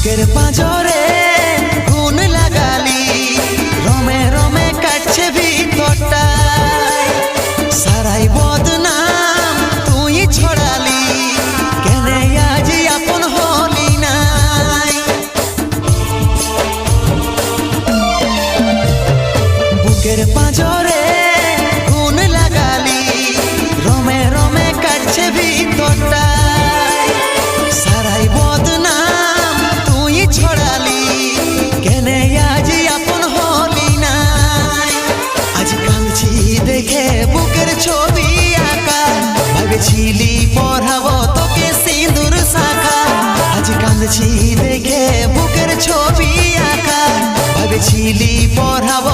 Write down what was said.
বুকের পাঁজরে গুণ লাগালি, রমে রমে কাটছে ভিতরটা, সারাই বদনাম তুই ছড়ালি, কেনে আজ আপন হলি নাই। বুকের পাঁজরে গুণ লাগালি, রমে রমে কাটছে ভিতরটা, সারাই বদনাম তুই ছড়ালি, কেনে আজ আপন হলি নাই। আজ কাঁদছি দেখে বুকের ছবি আঁকা, ভেবেছিলি পড়াবো তোকে সিঁদুর শাখা। আজ কাঁদছি দেখে বুকের ছবি আঁকা, ভেবেছিলি পড়াবো